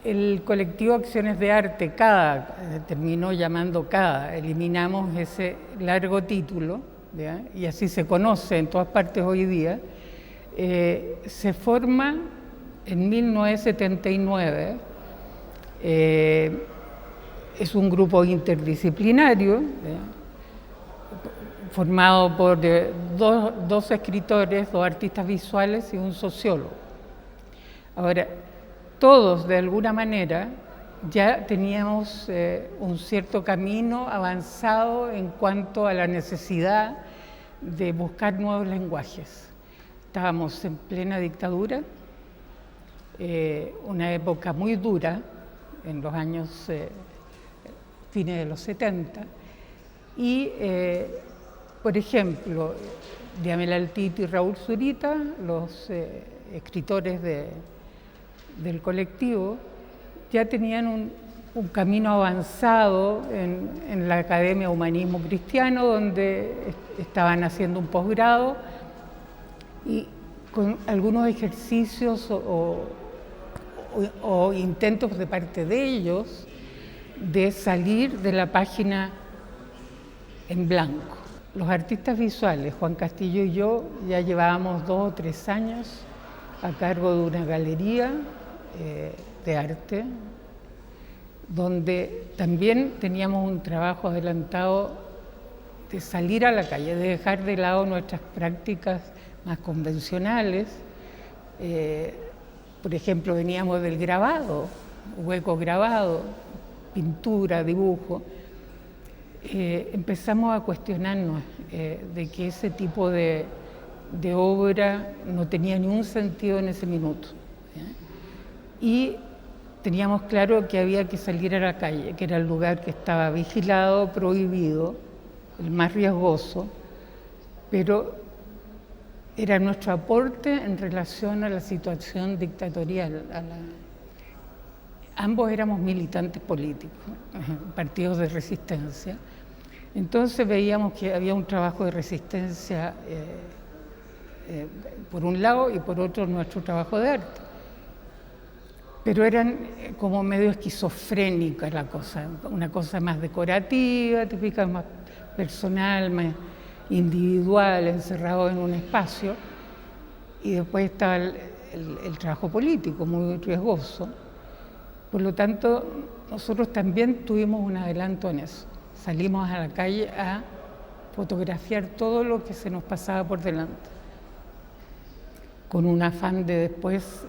El colectivo Acciones de Arte, CADA, terminó llamando CADA, eliminamos ese largo título, ¿ya? Y así se conoce en todas partes hoy día. Se forma en 1979, es un grupo interdisciplinario, ¿ya? Formado por dos escritores, dos artistas visuales y un sociólogo. Ahora, todos, de alguna manera, ya teníamos un cierto camino avanzado en cuanto a la necesidad de buscar nuevos lenguajes. Estábamos en plena dictadura, una época muy dura, en los años fines de los 70, y, por ejemplo, Diamela Altito y Raúl Zurita, los escritores del colectivo, ya tenían un camino avanzado en la Academia Humanismo Cristiano, donde estaban haciendo un posgrado y con algunos ejercicios o intentos de parte de ellos de salir de la página en blanco. Los artistas visuales, Juan Castillo y yo, ya llevábamos 2 o 3 años a cargo de una galería de arte, donde también teníamos un trabajo adelantado de salir a la calle, de dejar de lado nuestras prácticas más convencionales. Por ejemplo, veníamos del grabado, hueco grabado, pintura, dibujo. Empezamos a cuestionarnos de que ese tipo de obra no tenía ningún sentido en ese minuto, ¿ya? Y teníamos claro que había que salir a la calle, que era el lugar que estaba vigilado, prohibido, el más riesgoso, pero era nuestro aporte en relación a la situación dictatorial. Ambos éramos militantes políticos, partidos de resistencia. Entonces veíamos que había un trabajo de resistencia por un lado y por otro nuestro trabajo de arte. Pero eran como medio esquizofrénica la cosa, una cosa más decorativa, típica, más personal, más individual, encerrado en un espacio. Y después estaba el trabajo político, muy riesgoso. Por lo tanto, nosotros también tuvimos un adelanto en eso. Salimos a la calle a fotografiar todo lo que se nos pasaba por delante, con un afán de después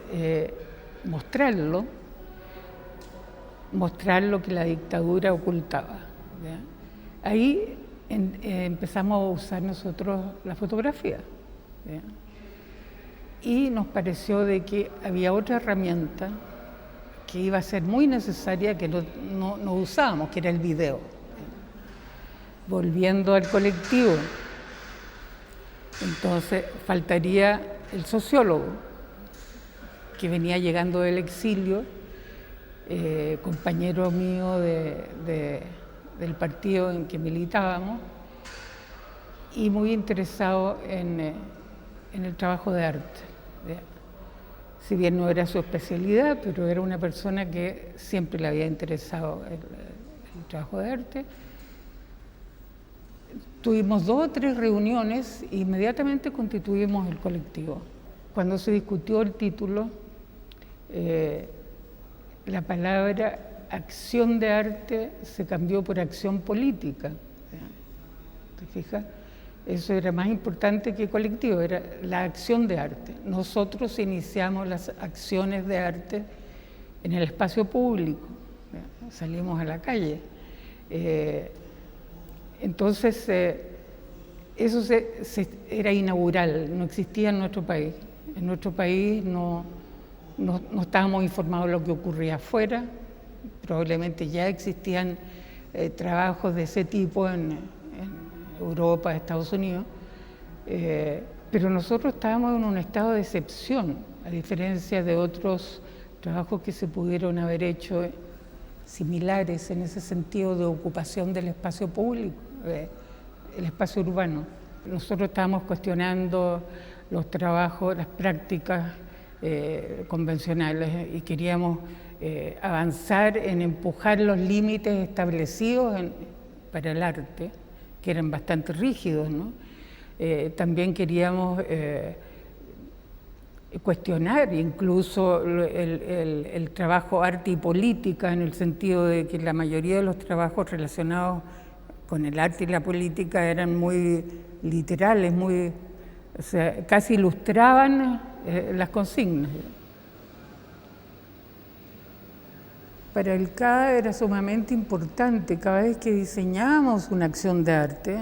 mostrar lo que la dictadura ocultaba, ¿ya? Ahí empezamos a usar nosotros la fotografía, ¿ya? Y nos pareció de que había otra herramienta que iba a ser muy necesaria que no usábamos, que era el video. Volviendo al colectivo, entonces faltaría el sociólogo, que venía llegando del exilio, compañero mío del partido en que militábamos, y muy interesado en el trabajo de arte. Si bien no era su especialidad, pero era una persona que siempre le había interesado el trabajo de arte. Tuvimos 2 o 3 reuniones e inmediatamente constituimos el colectivo. Cuando se discutió el título, la palabra acción de arte se cambió por acción política. ¿Te fijas? Eso era más importante que colectivo, era la acción de arte. Nosotros iniciamos las acciones de arte en el espacio público, salimos a la calle. Entonces, eso era inaugural, no existía en nuestro país. En nuestro país no estábamos informados de lo que ocurría afuera, probablemente ya existían trabajos de ese tipo en Europa, Estados Unidos, pero nosotros estábamos en un estado de excepción, a diferencia de otros trabajos que se pudieron haber hecho similares en ese sentido de ocupación del espacio público, el espacio urbano. Nosotros estábamos cuestionando los trabajos, las prácticas convencionales y queríamos avanzar en empujar los límites establecidos para el arte, que eran bastante rígidos, ¿no? También queríamos cuestionar incluso el trabajo arte y política, en el sentido de que la mayoría de los trabajos relacionados con el arte y la política eran muy literales, o sea, casi ilustraban las consignas. Para el CADA era sumamente importante. Cada vez que diseñábamos una acción de arte,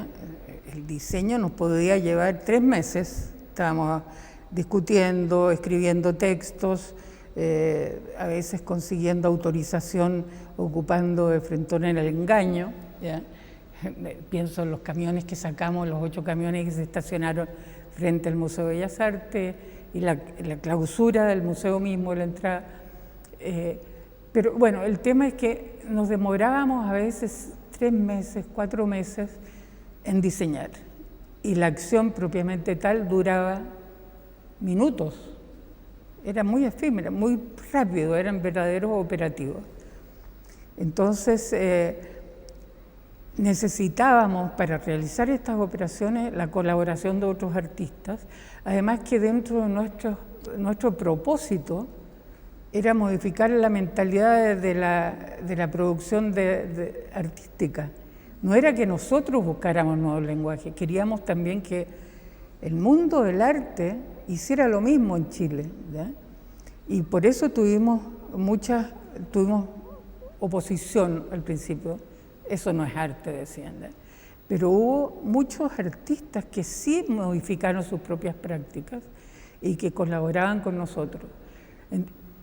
el diseño nos podía llevar 3 meses. Estábamos discutiendo, escribiendo textos, a veces consiguiendo autorización, ocupando de frentón el engaño, ¿ya? Pienso en los camiones que sacamos, los 8 camiones que se estacionaron frente al Museo de Bellas Artes y la clausura del museo mismo, la entrada. Pero bueno, el tema es que nos demorábamos a veces 3 meses, 4 meses en diseñar, y la acción propiamente tal duraba minutos. Era muy efímera, muy rápido, eran verdaderos operativos. Entonces, necesitábamos para realizar estas operaciones la colaboración de otros artistas, además que dentro de nuestro propósito era modificar la mentalidad de la producción artística. No era que nosotros buscáramos nuevos lenguajes, queríamos también que el mundo del arte hiciera lo mismo en Chile, ¿ya? Y por eso tuvimos oposición al principio. Eso no es arte, decían, ¿ya? Pero hubo muchos artistas que sí modificaron sus propias prácticas y que colaboraban con nosotros.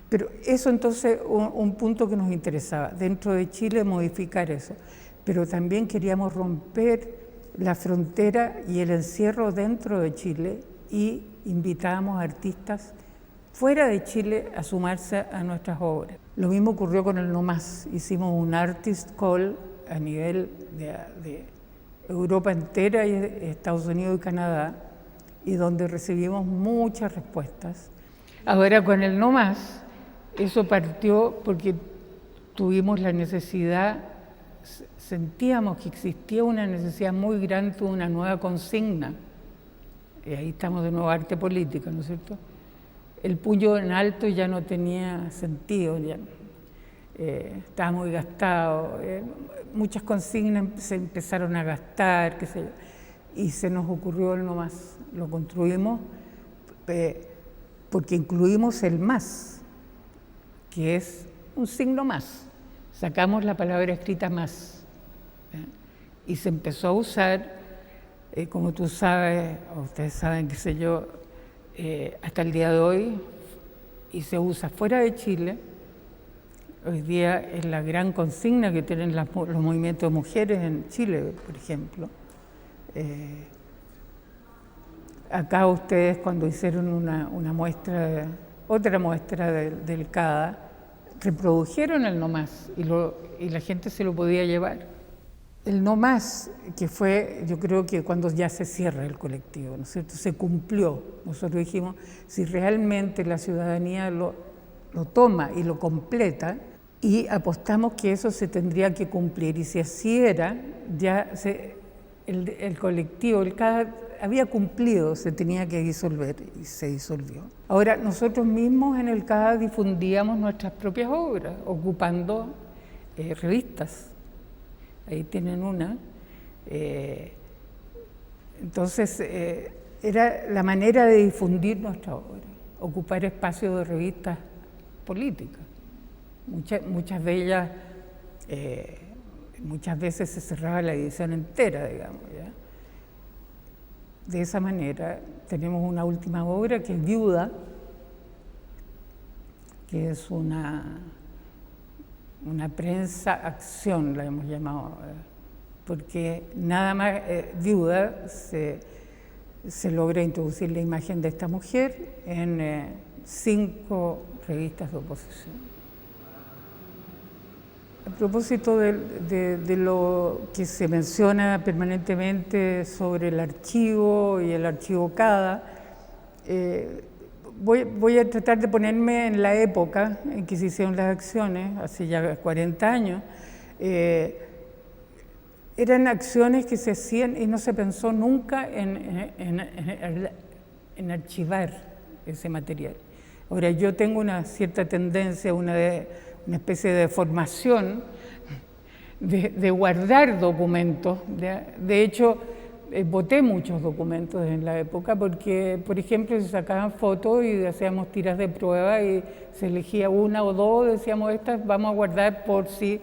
Pero eso entonces, un punto que nos interesaba, dentro de Chile modificar eso, pero también queríamos romper la frontera y el encierro dentro de Chile, y invitábamos a artistas fuera de Chile a sumarse a nuestras obras. Lo mismo ocurrió con el No Más. Hicimos un artist call a nivel de Europa entera y Estados Unidos y Canadá, y donde recibimos muchas respuestas. Ahora con el No Más, eso partió porque tuvimos la necesidad, sentíamos que existía una necesidad muy grande de una nueva consigna. Y ahí estamos de nuevo, arte política, ¿no es cierto? El puño en alto ya no tenía sentido, ya estaba muy gastado, muchas consignas se empezaron a gastar, qué sé yo, y se nos ocurrió el No Más. Lo construimos porque incluimos el más, que es un signo más. Sacamos la palabra escrita más, ¿ya? Y se empezó a usar, como tú sabes, o ustedes saben, qué sé yo, hasta el día de hoy, y se usa fuera de Chile. Hoy día es la gran consigna que tienen los movimientos de mujeres en Chile, por ejemplo. Acá ustedes, cuando hicieron una muestra, otra muestra del CADA, reprodujeron el No Más y la gente se lo podía llevar. El No Más, que fue, yo creo que cuando ya se cierra el colectivo, ¿no es cierto? Se cumplió. Nosotros dijimos, si realmente la ciudadanía lo toma y lo completa, y apostamos que eso se tendría que cumplir, y si así era, ya el colectivo, el CADA, había cumplido, se tenía que disolver, y se disolvió. Ahora, nosotros mismos en el CADA difundíamos nuestras propias obras, ocupando revistas. Ahí tienen una. Entonces, era la manera de difundir nuestra obra, ocupar espacios de revistas políticas. Muchas de ellas, muchas veces se cerraba la edición entera, digamos, ¿ya? De esa manera tenemos una última obra que es Viuda, que es una prensa-acción, la hemos llamado, porque nada más Viuda se logra introducir la imagen de esta mujer en 5 revistas de oposición. A propósito de lo que se menciona permanentemente sobre el archivo y el archivo CADA, voy a tratar de ponerme en la época en que se hicieron las acciones, hace ya 40 años. Eran acciones que se hacían y no se pensó nunca en archivar ese material. Ahora, yo tengo una cierta tendencia, una especie de formación de guardar documentos. De hecho, boté muchos documentos en la época porque, por ejemplo, se sacaban fotos y hacíamos tiras de prueba y se elegía una o dos, decíamos, estas vamos a guardar por si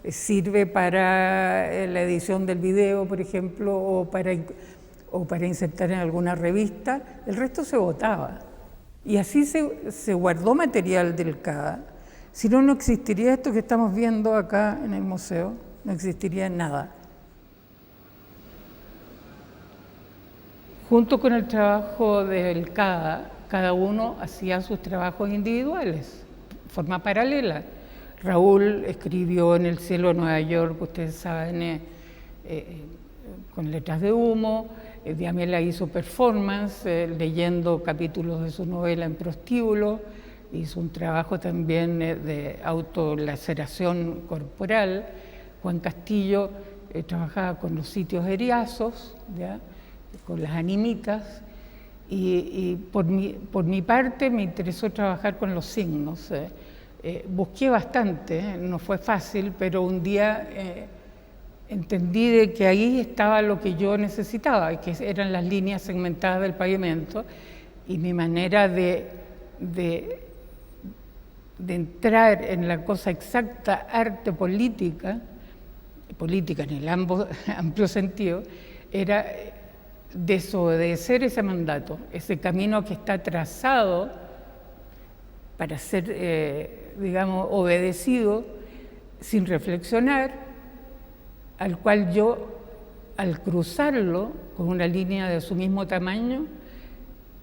sirve para la edición del video, por ejemplo, o para insertar en alguna revista. El resto se botaba. Y así se guardó material del CADA. Si no, no existiría esto que estamos viendo acá en el museo, no existiría nada. Junto con el trabajo del CADA, cada uno hacía sus trabajos individuales, de forma paralela. Raúl escribió En el cielo de Nueva York, ustedes saben, con letras de humo. Diamela hizo performance, leyendo capítulos de su novela en prostíbulo. Hizo un trabajo también de autolaceración corporal. Juan Castillo trabajaba con los sitios eriazos, ¿ya?, con las animitas. Y por mi parte me interesó trabajar con los signos. Busqué bastante, no fue fácil, pero un día entendí de que ahí estaba lo que yo necesitaba, que eran las líneas segmentadas del pavimento, y mi manera de entrar en la cosa exacta, arte política en el amplio sentido, era desobedecer ese mandato, ese camino que está trazado para ser, digamos, obedecido sin reflexionar, al cual yo, al cruzarlo con una línea de su mismo tamaño,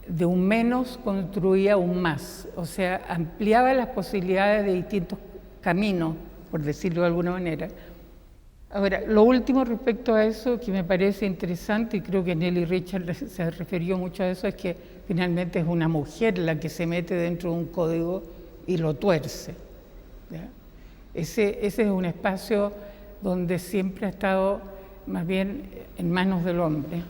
de un menos construía un más, o sea, ampliaba las posibilidades de distintos caminos, por decirlo de alguna manera. Ahora, lo último respecto a eso que me parece interesante, y creo que Nelly Richard se refirió mucho a eso, es que finalmente es una mujer la que se mete dentro de un código y lo tuerce, ¿ya? Ese es un espacio donde siempre ha estado más bien en manos del hombre.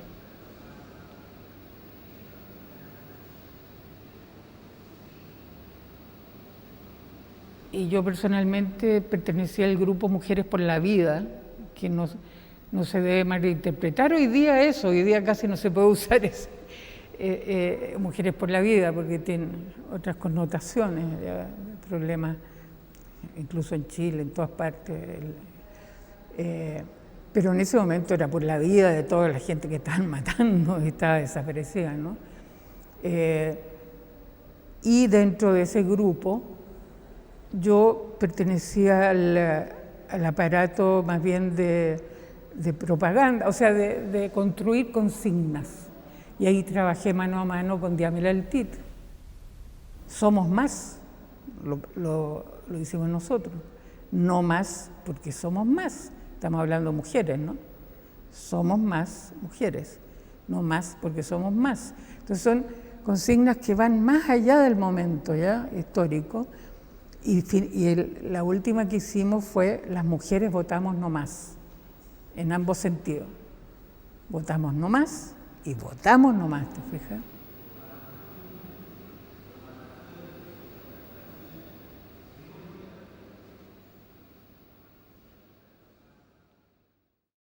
Y yo personalmente pertenecía al grupo Mujeres por la Vida, que no se debe malinterpretar hoy día casi no se puede usar eso, Mujeres por la Vida, porque tiene otras connotaciones, problemas, incluso en Chile, en todas partes. Pero en ese momento era por la vida de toda la gente que estaban matando y estaba desaparecida, ¿no? Y dentro de ese grupo yo pertenecía al aparato más bien de propaganda, o sea, de construir consignas. Y ahí trabajé mano a mano con Diamela Altit. Somos más, lo hicimos nosotros. No más porque somos más. Estamos hablando de mujeres, ¿no? Somos más mujeres, no más porque somos más. Entonces son consignas que van más allá del momento ya histórico. Y la última que hicimos fue Las mujeres votamos no más, en ambos sentidos. Votamos no más y votamos no más, ¿te fijas?